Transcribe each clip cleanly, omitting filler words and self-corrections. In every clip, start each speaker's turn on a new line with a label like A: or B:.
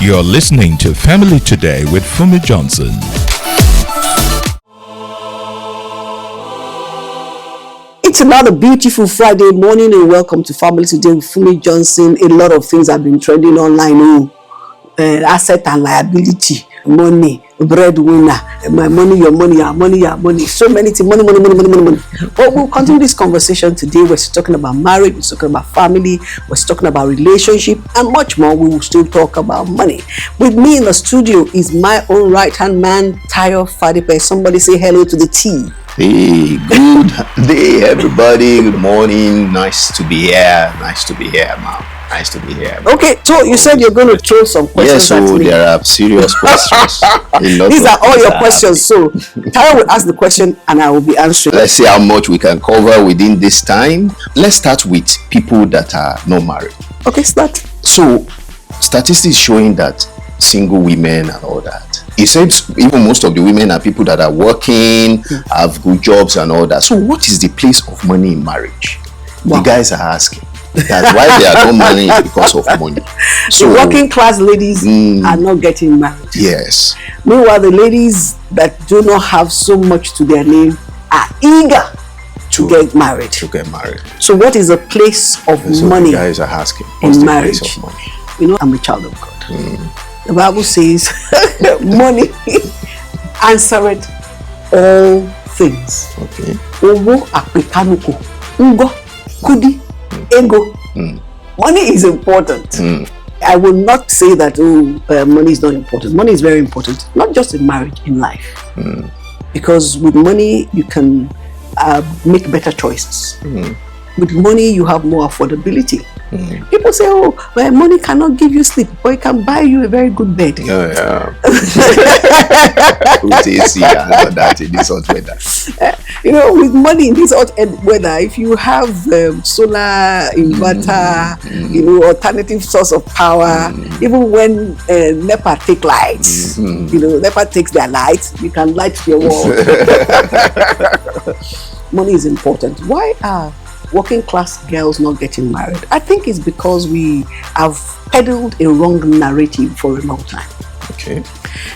A: You're listening to Family Today with Funmi Johnson.
B: It's another beautiful Friday morning and welcome to Family Today with Funmi Johnson. A lot of things have been trending online. Asset and liability, money, breadwinner, my money, your money, your money, your money. So many things, money. But we'll continue this conversation today. We're talking about marriage, we're talking about family, we're talking about relationship, and much more. We will still talk about money. With me in the studio is my own right-hand man, Tayo Fadipe. Somebody say hello to the T.
C: Hey, good day, everybody. Good morning. Nice to be here. Nice to be here, ma'am. Nice to be here.
B: Okay, so you said you're going to throw some questions
C: at me.
B: Yes, so
C: there are serious questions.
B: These are all your questions. So Tara will ask the question and I will be answering.
C: Let's see how much we can cover within this time. Let's start with people that are not married.
B: Okay, start.
C: So statistics showing that single women and all that. It says even most of the women are people that are working, have good jobs and all that. So what is the place of money in marriage? Wow. The guys are asking. That's why they are not married, because of money.
B: So the working class ladies are not getting married.
C: Yes.
B: Meanwhile, the ladies that do not have so much to their name are eager to get married. So what is the place of money?
C: The guys are asking.
B: What's in marriage? Place of money? You know, I'm a child of God. The Bible says money answereth all things.
C: Okay.
B: Owo apekanuko, ngo, kudi, ego. Money is important. I will not say that money is not important. Money is very important, not just in marriage, in life. Because with money you can make better choices. With money you have more affordability. People say, well, money cannot give you sleep, but it can buy you a very good bed.
C: Yeah. With AC and all that in this hot weather.
B: You know, with money in this hot weather, if you have solar inverter, you know, alternative source of power, even when NEPA take lights, you know, NEPA takes their lights, you can light your wall. Money is important. Why are working class girls not getting married? I think it's because we have peddled a wrong narrative for a long time.
C: Okay.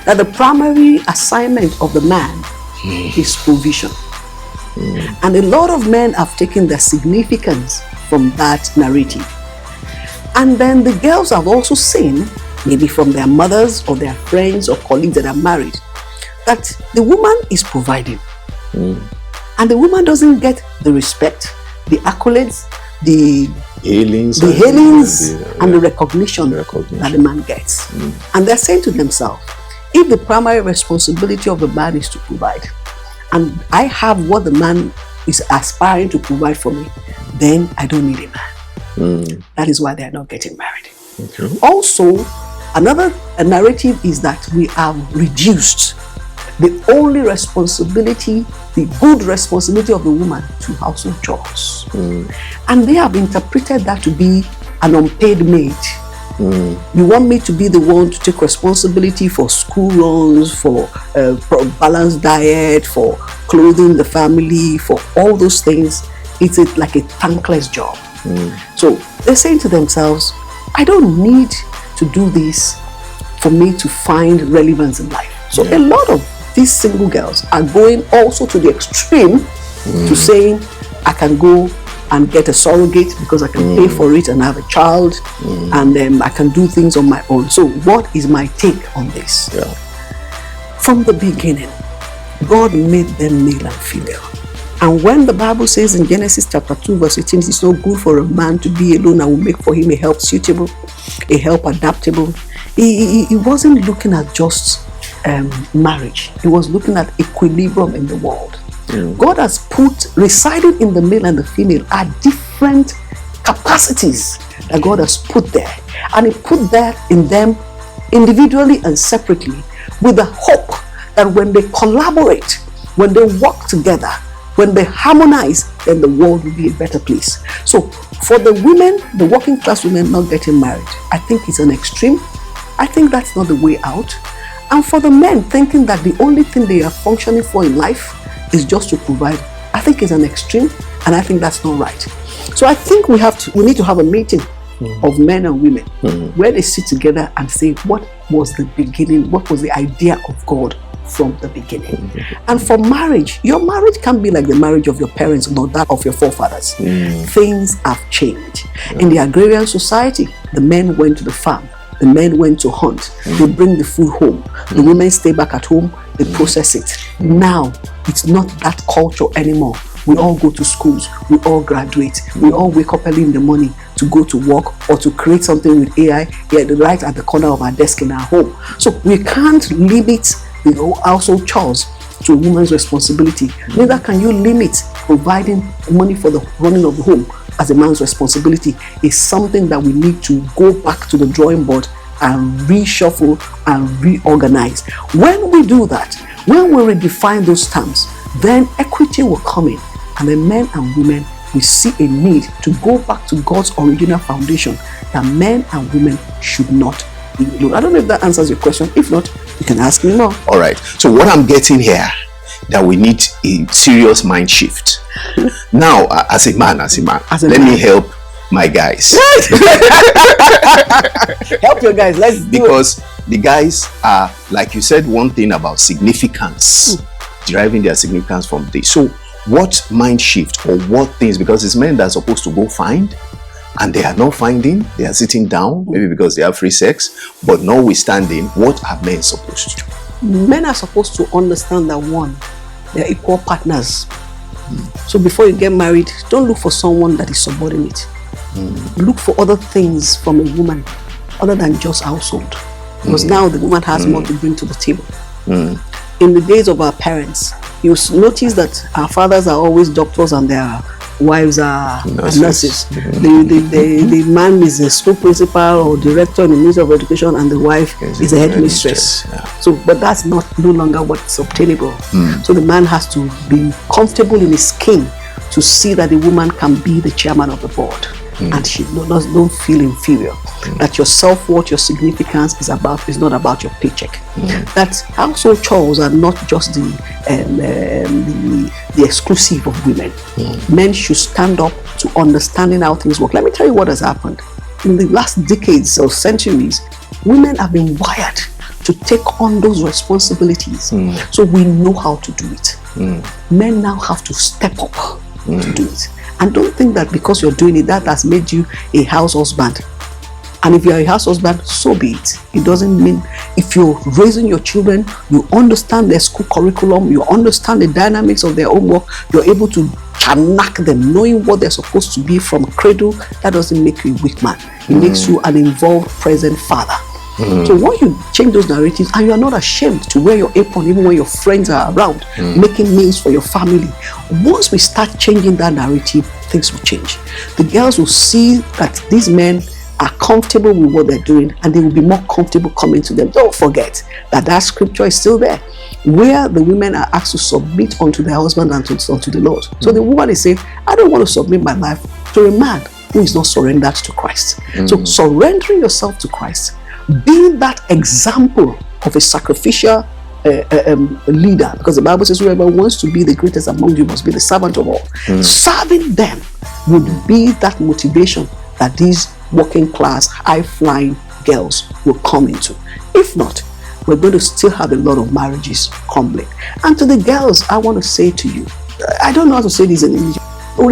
B: That the primary assignment of the man is provision. And a lot of men have taken their significance from that narrative. And then the girls have also seen, maybe from their mothers or their friends or colleagues that are married, that the woman is providing. And the woman doesn't get the respect, the accolades, the hailings and the recognition that the man gets. And they're saying to themselves, if the primary responsibility of the man is to provide, and I have what the man is aspiring to provide for me, then I don't need a man. That is why they're not getting married.
C: Okay.
B: Also, another narrative is that we have reduced the only responsibility, the good responsibility of the woman to household chores. And they have interpreted that to be an unpaid maid. You want me to be the one to take responsibility for school runs, for balanced diet, for clothing the family, for all those things. It's like a thankless job. So they're saying to themselves, I don't need to do this for me to find relevance in life. So a lot of these single girls are going also to the extreme to saying, I can go and get a surrogate because I can pay for it and have a child, and then I can do things on my own. So what is my take on this? From the beginning, God made them male and female. And when the Bible says in Genesis chapter 2 verse 18, it's not good for a man to be alone, I will make for him a help suitable, a help adaptable. He wasn't looking at just marriage. He was looking at equilibrium in the world. God has put, residing in the male and the female are different capacities that God has put there. And He put that in them individually and separately with the hope that when they collaborate, when they work together, when they harmonize, then the world will be a better place. So for the women, the working class women not getting married, I think it's an extreme. I think that's not the way out. And for the men thinking that the only thing they are functioning for in life is just to provide, I think it's an extreme, and I think that's not right. So I think we need to have a meeting of men and women, where they sit together and say, what was the beginning? What was the idea of God from the beginning? And for marriage, your marriage can't be like the marriage of your parents or that of your forefathers. Things have changed. In the agrarian society, the men went to the farm, the men went to hunt, they bring the food home, the women stay back at home, they process it. Now, it's not that culture anymore. We all go to schools, we all graduate, we all wake up early in the morning to go to work or to create something with AI right at the corner of our desk in our home. So we can't limit the household chores to a woman's responsibility. Neither can you limit providing money for the running of the home as a man's responsibility. It's something that we need to go back to the drawing board and reshuffle and reorganize. When we do that, when we redefine those terms, then equity will come in, and then men and women will see a need to go back to God's original foundation, that men and women should not be alone. I don't know if that answers your question. If not, you can ask me more.
C: All right. So what I'm getting here, that we need a serious mind shift. Now, as a man, let me help my guys.
B: Help your guys. Let's do
C: because the guys are, like you said, one thing about significance, deriving their significance from this. So what mind shift or what things, because it's men that are supposed to go find and they are not finding, they are sitting down, maybe because they have free sex, but notwithstanding, what are men supposed to do?
B: Men are supposed to understand that one, they're equal partners. So before you get married, don't look for someone that is subordinate. Look for other things from a woman other than just household, because now the woman has more to bring to the table. In the days of our parents, you notice that our fathers are always doctors and their wives are nurses. The man is a school principal or director in the Ministry of Education, and the wife is a headmistress. So, but that's no longer what's obtainable. So the man has to be comfortable in his skin to see that the woman can be the chairman of the board. And she don't feel inferior. That your self-worth, your significance is not about your paycheck. That household chores are not just the exclusive of women. Men should stand up to understanding how things work. Let me tell you what has happened. In the last decades or centuries, women have been wired to take on those responsibilities. So we know how to do it. Men now have to step up to do it. And don't think that because you're doing it, that has made you a house husband. And if you're a house husband, so be it. It doesn't mean, if you're raising your children, you understand their school curriculum, you understand the dynamics of their homework, you're able to knack them, knowing what they're supposed to be from cradle, that doesn't make you a weak man. It makes you an involved, present father. So when you change those narratives and you are not ashamed to wear your apron even when your friends are around, making meals for your family, once we start changing that narrative, things will change. The girls will see that these men are comfortable with what they're doing, and they will be more comfortable coming to them. Don't forget that scripture is still there, where the women are asked to submit unto their husband and unto the Lord. So the woman is saying, I don't want to submit my life to a man who is not surrendered to Christ. So surrendering yourself to Christ, being that example of a sacrificial leader, because the Bible says whoever wants to be the greatest among you must be the servant of all. Serving them would be that motivation that these working class, high-flying girls will come into. If not, we're going to still have a lot of marriages crumbling. And to the girls, I want to say to you, I don't know how to say this in English. You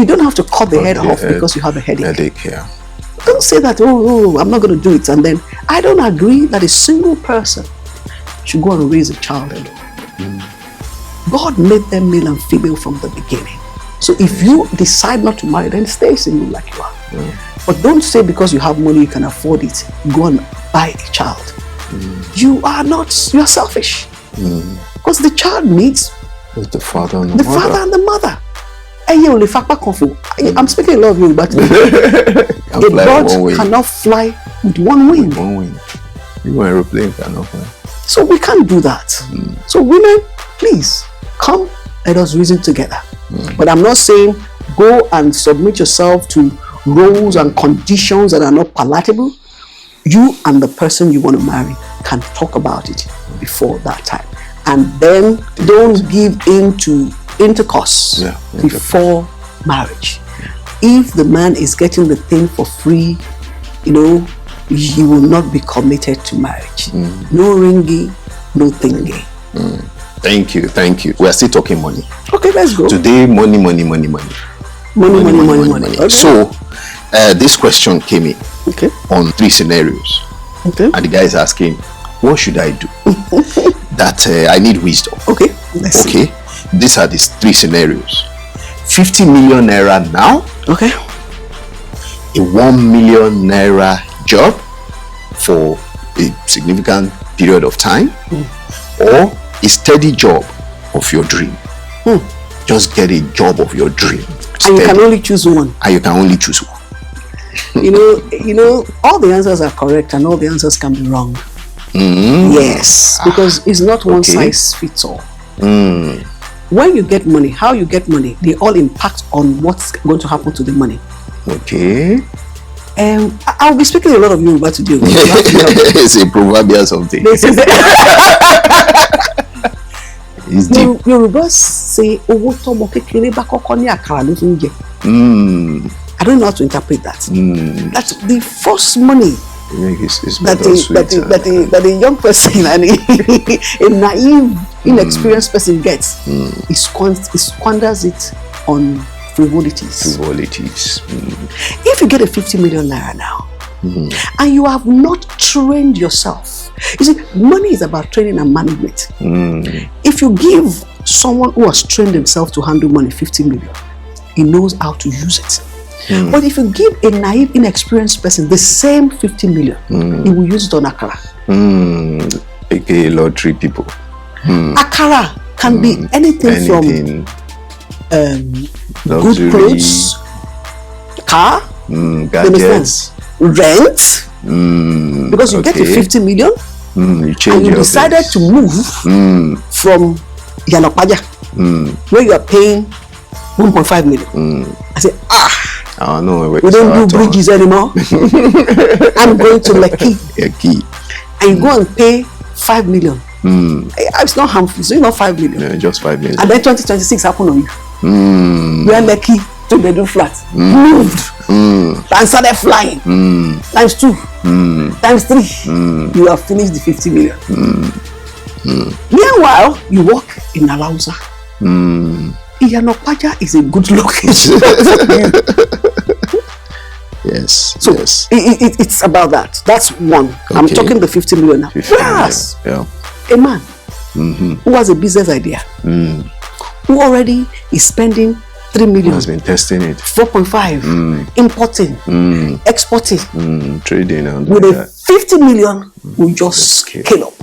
B: don't have to cut the head off because you have a headache. Don't say that, I'm not going to do it. And then, I don't agree that a single person should go and raise a child alone. God made them male and female from the beginning. So if you decide not to marry, then stay single like you are. But don't say because you have money, you can afford it, go and buy a child. You are selfish. Because the child needs
C: the father and
B: father and the mother. I'm speaking a lot of you, but a bird cannot fly with one wing.
C: Even an aeroplane cannot fly.
B: So we can't do that. So women, please come, let us reason together. But I'm not saying go and submit yourself to rules and conditions that are not palatable. You and the person you want to marry can talk about it before that time. And then don't give in to intercourse before marriage. if the man is getting the thing for free, you know, he will not be committed to marriage. No ringy, no thingy.
C: Thank you. We are still talking money.
B: Okay, let's go.
C: Today, money.
B: Okay.
C: So, this question came in on 3 scenarios.
B: Okay.
C: And the guy is asking, what should I do? That I need wisdom.
B: Okay. Let's see.
C: These are these 3 scenarios. 50 million naira now.
B: Okay.
C: A 1 million naira job for a significant period of time, or a steady job of your dream. Just get a job of your dream.
B: And you can only choose one. you know, all the answers are correct and all the answers can be wrong. Yes, because it's not one size fits all. When you get money, how you get money, they all impact on what's going to happen to the money.
C: Okay.
B: I'll be speaking a lot of Yoruba today.
C: It's a proverbial something. It's deep.
B: Yoruba say, "Owo tomo kekere ba koko ni akara lo tun je." I don't know how to interpret that. That's the first money that a young person and a naive, inexperienced person gets. He squanders it on frivolities. If you get a 50 million naira now, and you have not trained yourself, you see, money is about training and management. If you give someone who has trained himself to handle money 50 million, he knows how to use it. But if you give a naive, inexperienced person the same 50 million, he will use it on akara.
C: AKA lottery people.
B: Akara can be anything from good clothes, car,
C: gadgets,
B: rent, because you get a 50 million and you decided to move from Yanopaja, where you are paying 1.5 million. I say, we don't do bridges anymore. I'm going to Lekki. And you go and pay 5 million. It's not harmful, so you know 5 million.
C: Yeah, just 5 million.
B: And then 2026 happened on you. We are Lekki, 2-bedroom flat. Moved. And started flying. Times 2. Times 3. You have finished the 50 million. Meanwhile, you work in Alausa. Iyanopaja is a good location.
C: Yes.
B: So it's about that. That's one. I'm talking the 50 million now. Whereas a man who has a business idea, who already is spending 3 million,
C: has been testing it,
B: 4.5, importing, exporting,
C: trading, and
B: with a 50 million will just scale up,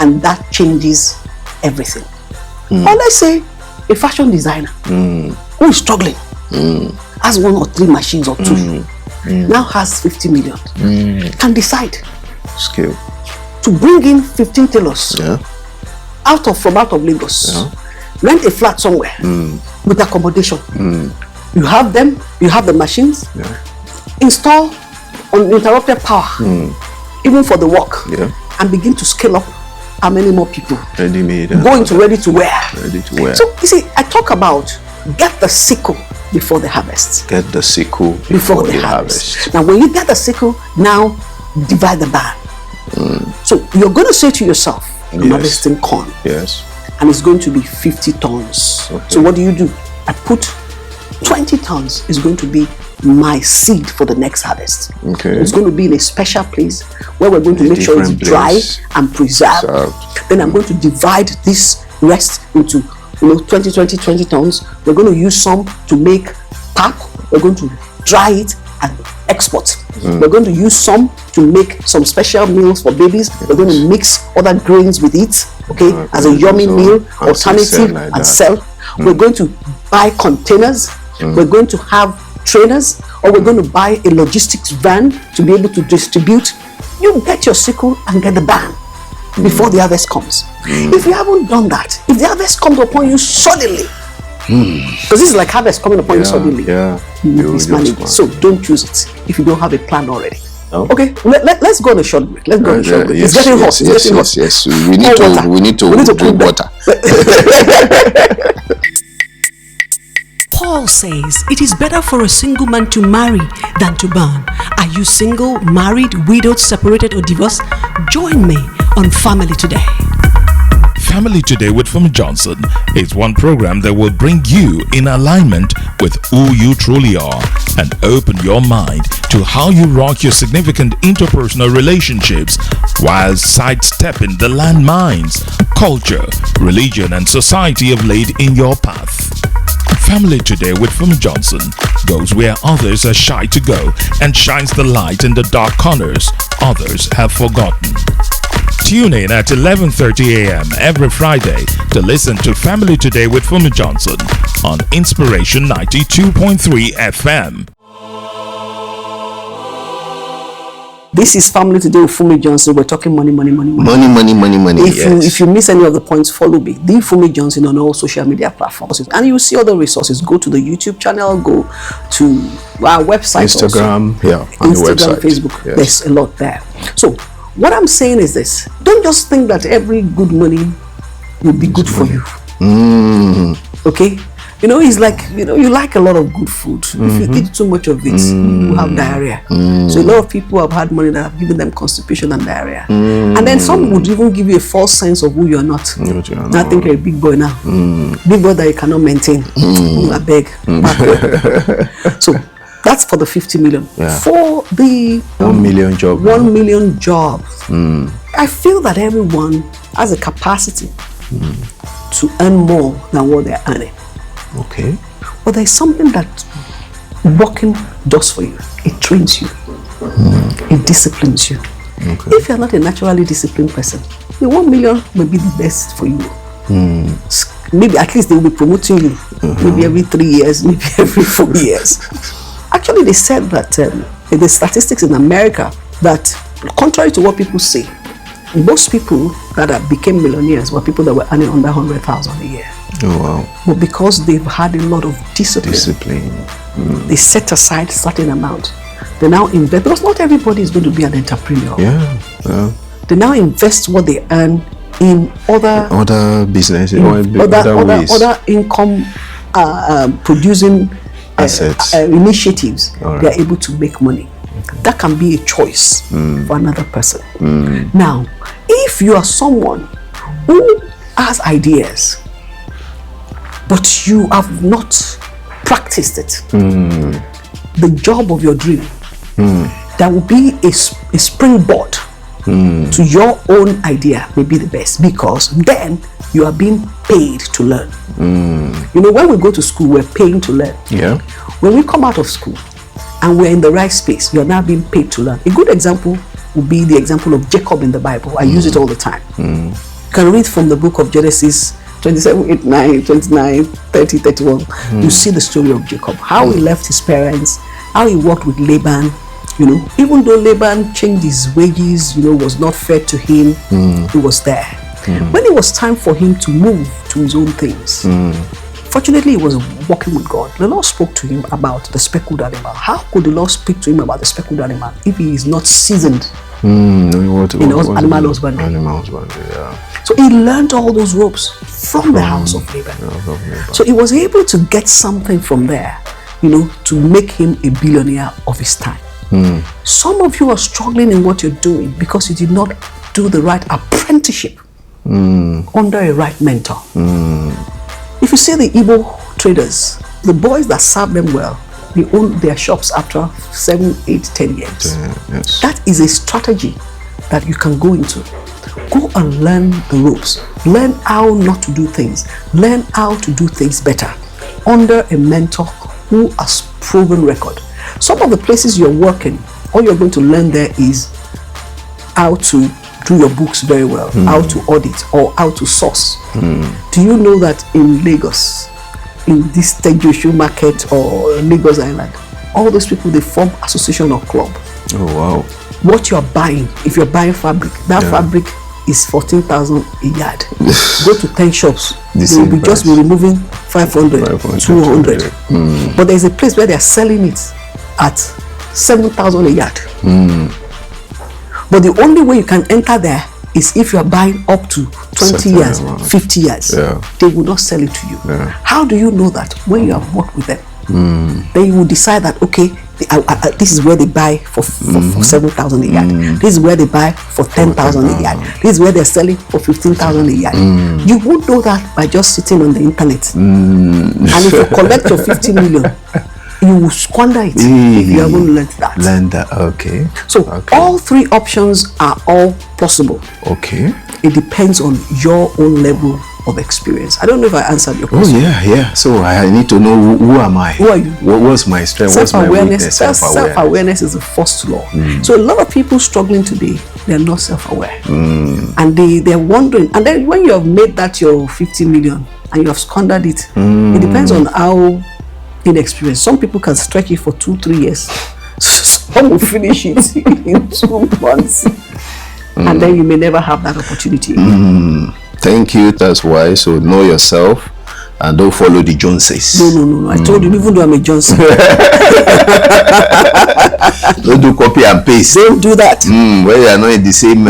B: and that changes everything. Or let's say a fashion designer who is struggling, has 1 or 3 machines or 2, now has 50 million, can decide
C: scale
B: to bring in 15 tailors out of Lagos, rent a flat somewhere with accommodation. You have them, you have the machines, install uninterrupted power, even for the work, and begin to scale up. How many more people go into ready to wear? So you see, I talk about get the sickle before the harvest.
C: Get the sickle before the harvest.
B: Now, when you get the sickle, now divide the barn. So you're going to say to yourself, I'm harvesting corn.
C: Yes.
B: And it's going to be 50 tons. So what do? I put 20 tons is going to be my seed for the next harvest. It's going to be in a special place where we're going to make sure it's dry and preserved. Then I'm going to divide this rest into 20 tons. We're going to use some to make pap. We're going to dry it and export. We're going to use some to make some special meals for babies. We're going to mix other grains with it, as a yummy meal alternative and sell. We're going to buy containers. We're going to have trainers, or we're going to buy a logistics van to be able to distribute. You get your sickle and get the ban before the harvest comes. If you haven't done that, if the harvest comes upon you suddenly, because this is like harvest coming upon you suddenly, you mismanage it. So don't choose it if you don't have a plan already. Okay, let's go on a short break. Let's go on a short break. It's getting hot.
C: Yes. We need to drink water.
B: Paul says it is better for a single man to marry than to burn. Are you single, married, widowed, separated, or divorced? Join me on Family Today.
A: Family Today with Funmi Johnson is one program that will bring you in alignment with who you truly are and open your mind to how you rock your significant interpersonal relationships while sidestepping the landmines, culture, religion, and society have laid in your path. Family Today with Funmi Johnson goes where others are shy to go and shines the light in the dark corners others have forgotten. Tune in at 11:30 a.m. every Friday to listen to Family Today with Funmi Johnson on Inspiration 92.3 FM.
B: This is Family Today with Funmi Johnson. We're talking money. If you miss any of the points, follow me, the Funmi Johnson, on all social media platforms, and you'll see other resources. Go to the YouTube channel, go to our website,
C: Instagram,
B: also.
C: On
B: Instagram,
C: the website.
B: Facebook.
C: Yes.
B: There's a lot there. So what I'm saying is this: don't just think that every good money will be good for you. Okay. It's like, you like a lot of good food. If you eat too much of it, you have diarrhea. So a lot of people have had money that have given them constipation and diarrhea. And then some would even give you a false sense of who you're not. I think you're a big boy now. Big boy that you cannot maintain. I beg. So that's for the 50 million.
C: Yeah.
B: For the
C: 1 million job.
B: 1 million jobs. I feel that everyone has a capacity to earn more than what they're earning.
C: Okay.
B: But there's something that working does for you. It trains you. It disciplines you.
C: Okay.
B: If you're not a naturally disciplined person, the 1 million may be the best for you. Maybe at least they will be promoting you. Maybe every 3 years, maybe every 4 years. Actually, they said that in the statistics in America, that contrary to what people say, most people that became millionaires were people that were earning under 100,000 a year.
C: Oh wow.
B: But because they've had a lot of discipline. They set aside a certain amount. They now invest, because not everybody is going to be an entrepreneur.
C: Yeah.
B: They now invest what they earn in
C: Other businesses, other ways.
B: Other income producing
C: assets,
B: initiatives.
C: Right.
B: They are able to make money. That can be a choice for another person. Now, if you are someone who has ideas, but you have not practiced it, the job of your dream, that will be a springboard to your own idea may be the best, because then you are being paid to learn. When we go to school, we're paying to learn.
C: Yeah.
B: When we come out of school and we're in the right space, you're now being paid to learn. A good example would be the example of Jacob in the Bible. I use it all the time. You can read from the book of Genesis 27, 8, 9, 29, 30, 31. You see the story of Jacob, how he left his parents, how he worked with Laban. Even though Laban changed his wages, was not fair to him, he was there. When it was time for him to move to his own things, fortunately, he was walking with God. The Lord spoke to him about the speckled animal. How could the Lord speak to him about the speckled animal if he is not seasoned animal husbandry?
C: Animal husbandry, yeah.
B: So he learned all those ropes from the house of Laban. So he was able to get something from there, to make him a billionaire of his time. Some of you are struggling in what you're doing because you did not do the right apprenticeship under a right mentor. If you see the Igbo traders, the boys that serve them well, they own their shops after 7, 8, 10 years.
C: Yes.
B: That is a strategy that you can go into. Go and learn the ropes. Learn how not to do things. Learn how to do things better under a mentor who has proven record. Some of the places you're working, all you're going to learn there is how to do your books very well, how to audit, or how to source. Do you know that in Lagos, in this Tejoshua market or Lagos Island, all those people, they form association or club?
C: Oh wow.
B: What you're buying, if you're buying fabric, that fabric is 14,000 a yard. Go to 10 shops, they will be just be removing 500, 200. But there's a place where they're selling it at 7,000 a yard. But the only way you can enter there is if you are buying up to 20 years, 50 years, they will not sell it to you. How do you know that? When you have worked with them, then you will decide that, okay, this is where they buy for 7,000 a yard. This is where they buy for 10,000 a yard. This is where they're selling for 15,000 a yard. You won't know that by just sitting on the internet. And if you collect your 50 million, you will squander it if you haven't learned that.
C: Okay.
B: So all three options are all possible.
C: Okay.
B: It depends on your own level of experience. I don't know if I answered your question.
C: Oh yeah. So I need to know who am I?
B: Who are you?
C: What's my strength? What's my weakness?
B: Self-awareness is the first law. So a lot of people struggling today, they're not self-aware. And they're wondering. And then when you have made that your 50 million and you have squandered it, it depends on how inexperienced. Some people can stretch it for 2-3 years. Some will finish it in 2 months. And then you may never have that opportunity.
C: Thank you. That's why. So know yourself and don't follow the Joneses.
B: No. I told you, even though I'm a Johnson.
C: Don't do copy and paste.
B: Don't do that.
C: Where you are not in the same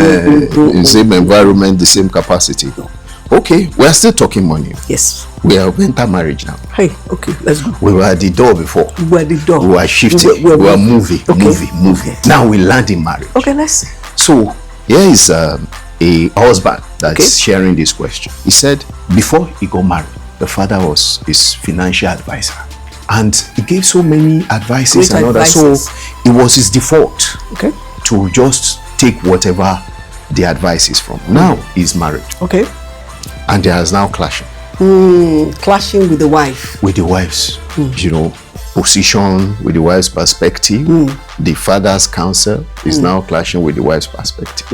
C: same environment, the same capacity.
B: No.
C: Okay, we are still talking money.
B: Yes.
C: We have entered marriage now.
B: Hey, okay, let's go.
C: We were at the door before.
B: We were at the door.
C: We were shifting. We were moving. Okay. Now we land in marriage.
B: Okay, let's see.
C: So here is a husband that's sharing this question. He said before he got married, the father was his financial advisor, and he gave so many advices and all that. So it was his default to just take whatever the advice is from. Now he's married.
B: Okay.
C: And there is now clashing.
B: Clashing with the wife.
C: With the wife's, position, with the wife's perspective. The father's counsel is now clashing with the wife's perspective.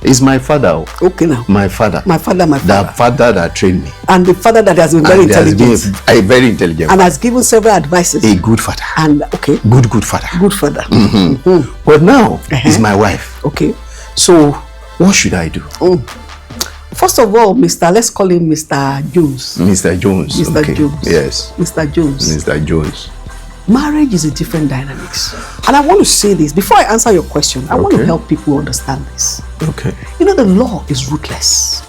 C: He's my father.
B: Okay now.
C: My father.
B: My father.
C: The father that trained me.
B: And the father that has been very intelligent.
C: Very intelligent.
B: And has given several advices.
C: A good father.
B: And
C: Good father.
B: Good father.
C: But now he's my wife.
B: Okay.
C: So what should I do?
B: First of all, let's call him Mr. Jones.
C: Mr. Jones.
B: Mr. Jones.
C: Yes.
B: Mr. Jones.
C: Mr. Jones.
B: Marriage is a different dynamics. And I want to say this, before I answer your question, I want to help people understand this.
C: Okay.
B: The law is ruthless.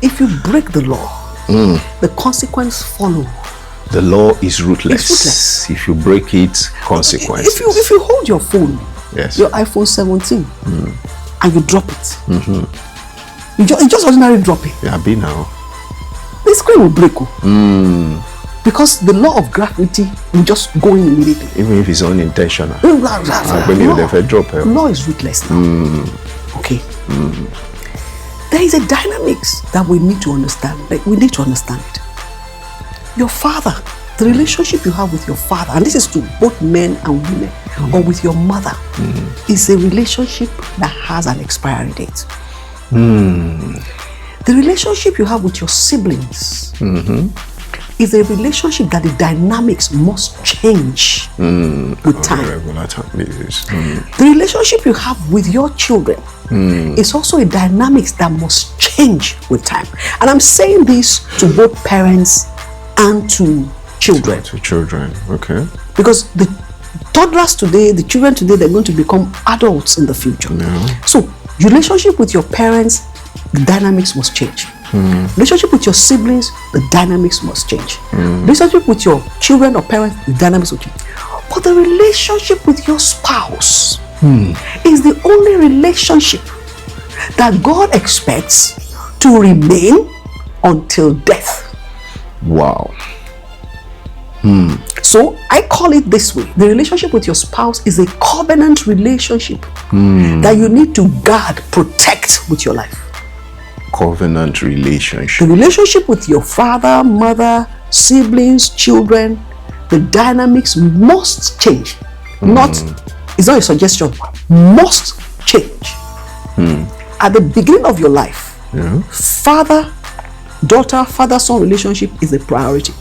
B: If you break the law, the consequence follow.
C: The law is ruthless.
B: It's ruthless.
C: If you break it, consequences.
B: If you hold your phone, your iPhone 17, and you drop it, you just ordinarily drop it.
C: Yeah, be now.
B: The screen will break. Because the law of gravity will just go in immediately.
C: Even if it's unintentional.
B: Law is ruthless now. Okay. There is a dynamics that we need to understand. We need to understand it. Your father, the relationship you have with your father, and this is to both men and women, or with your mother, is a relationship that has an expiry date. The relationship you have with your siblings is a relationship that the dynamics must change with time. The relationship you have with your children is also a dynamics that must change with time. And I'm saying this to both parents and to children.
C: To children, okay.
B: Because the toddlers today, the children today, they're going to become adults in the future. So relationship with your parents, the dynamics must change. Relationship with your siblings, the dynamics must change. Relationship with your children or parents, the dynamics will change. But the relationship with your spouse is the only relationship that God expects to remain until death.
C: Wow.
B: So I call it this way. The relationship with your spouse is a covenant relationship that you need to guard, protect with your life.
C: Covenant relationship.
B: The relationship with your father, mother, siblings, children, the dynamics must change. It's not a suggestion, must change. At the beginning of your life, father-daughter, father-son relationship is a priority.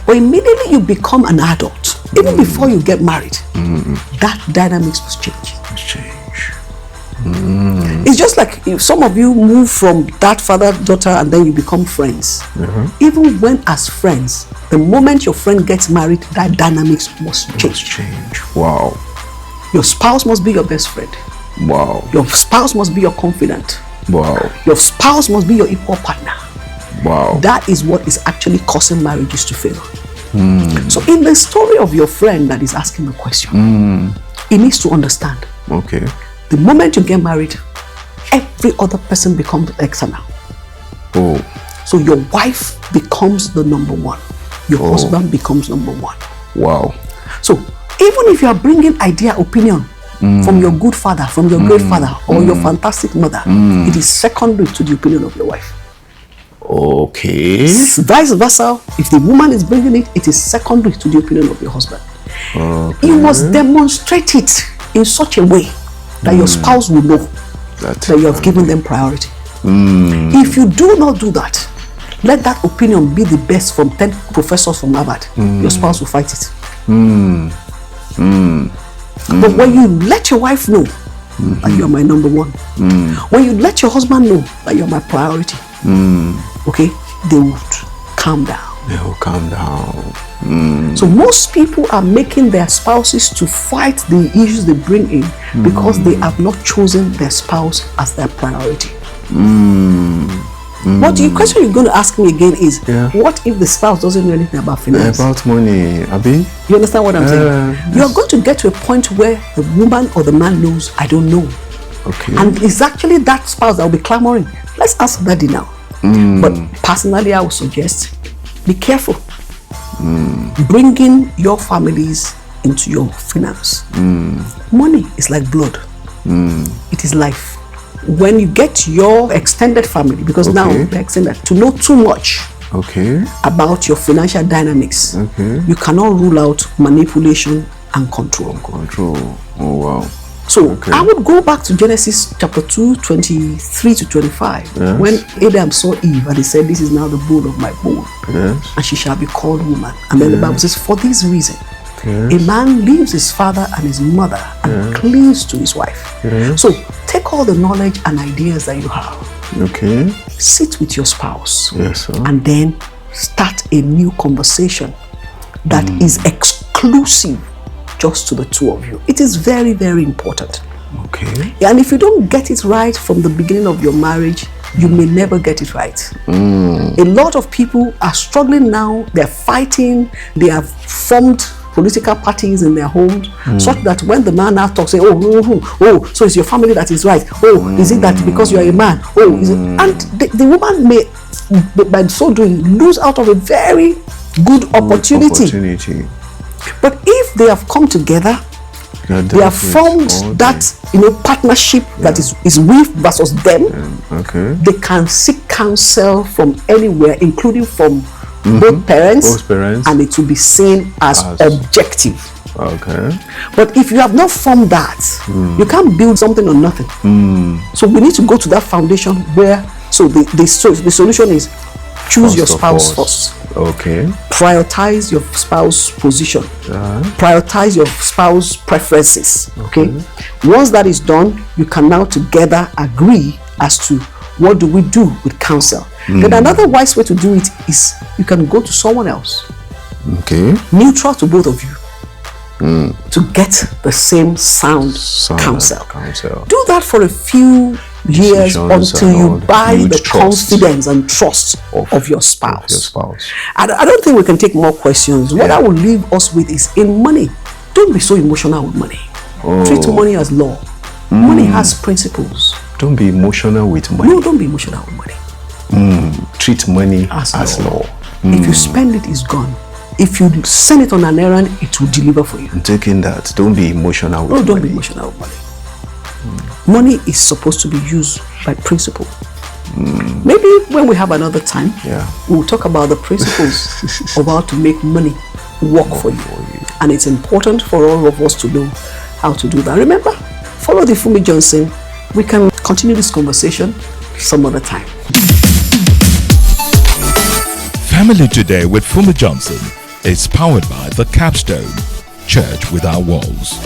B: But immediately you become an adult, even before you get married, that dynamics must change. It's just like if some of you move from that father-daughter and then you become friends. Even when as friends, the moment your friend gets married, that dynamics must change.
C: Wow.
B: Your spouse must be your best friend.
C: Wow.
B: Your spouse must be your confidant.
C: Wow.
B: Your spouse must be your equal partner.
C: Wow.
B: That is what is actually causing marriages to fail. So in the story of your friend that is asking the question, he needs to understand.
C: Okay.
B: The moment you get married, every other person becomes external.
C: Oh.
B: So your wife becomes the number one. Your husband becomes number one.
C: Wow.
B: So even if you are bringing opinion from your good father, from your great father, or your fantastic mother, it is secondary to the opinion of your wife.
C: Okay.
B: Vice versa, if the woman is bringing it, it is secondary to the opinion of your husband.
C: Okay.
B: You must demonstrate it in such a way that your spouse will know that you have given them priority. If you do not do that, let that opinion be the best from 10 professors from Harvard. Your spouse will fight it. But when you let your wife know that you are my number one, when you let your husband know that you are my priority, okay, they would calm down.
C: They will calm down.
B: So most people are making their spouses to fight the issues they bring in because they have not chosen their spouse as their priority. But the question you're going to ask me again is, what if the spouse doesn't know anything about finance?
C: About money, Abi?
B: You understand what I'm saying? You are going to get to a point where the woman or the man knows, I don't know.
C: Okay.
B: And it's actually that spouse that will be clamoring. Let's ask daddy now. But personally, I would suggest, be careful. Bringing your families into your finance. Money is like blood. It is life. When you get your extended family, because now they're extended, to know too much about your financial dynamics, you cannot rule out manipulation and control.
C: Oh, wow.
B: So I would go back to Genesis chapter 2, 23 to 25, when Adam saw Eve and he said, this is now the bone of my bone, and she shall be called woman. And then the Bible says, for this reason, a man leaves his father and his mother and cleaves to his wife. So take all the knowledge and ideas that you have. Sit with your spouse. And then start a new conversation that is exclusive just to the two of you. It is very, very important. And if you don't get it right from the beginning of your marriage, you may never get it right. A lot of people are struggling now. They're fighting. They have formed political parties in their homes, such that when the man now talks, say, oh, so it's your family that is right. Oh, is it that because you are a man? Oh, is it? And the woman may, by so doing, lose out of a very good opportunity. But if they have come together, they have formed that partnership that is we versus them. They can seek counsel from anywhere, including from both parents, and it will be seen as objective. But if you have not formed that, you can't build something on nothing. So we need to go to that foundation where, so the solution is choose your spouse first. Prioritize your spouse position. Prioritize your spouse preferences. Once that is done, you can now together agree as to what do we do with counsel. Then another wise way to do it is you can go to someone else, neutral to both of you, to get the same sound counsel. Do that for a few years until you buy the confidence and trust of your spouse. I don't think we can take more questions. What I will leave us with is, in money, don't be so emotional with money. Treat money as law. Money has principles.
C: Don't be emotional with money.
B: No, don't be emotional with money.
C: Treat money as law.
B: If you spend it, it's gone. If you send it on an errand, it will deliver for you.
C: I'm taking that. Don't be emotional with money.
B: No, don't be emotional with money. Money is supposed to be used by principle. Maybe when we have another time, we'll talk about the principles of how to make money work for you. And it's important for all of us to know how to do that. Remember, follow the Funmi Johnson. We can continue this conversation some other time.
A: Family Today with Funmi Johnson is powered by the Capstone Church Without Walls.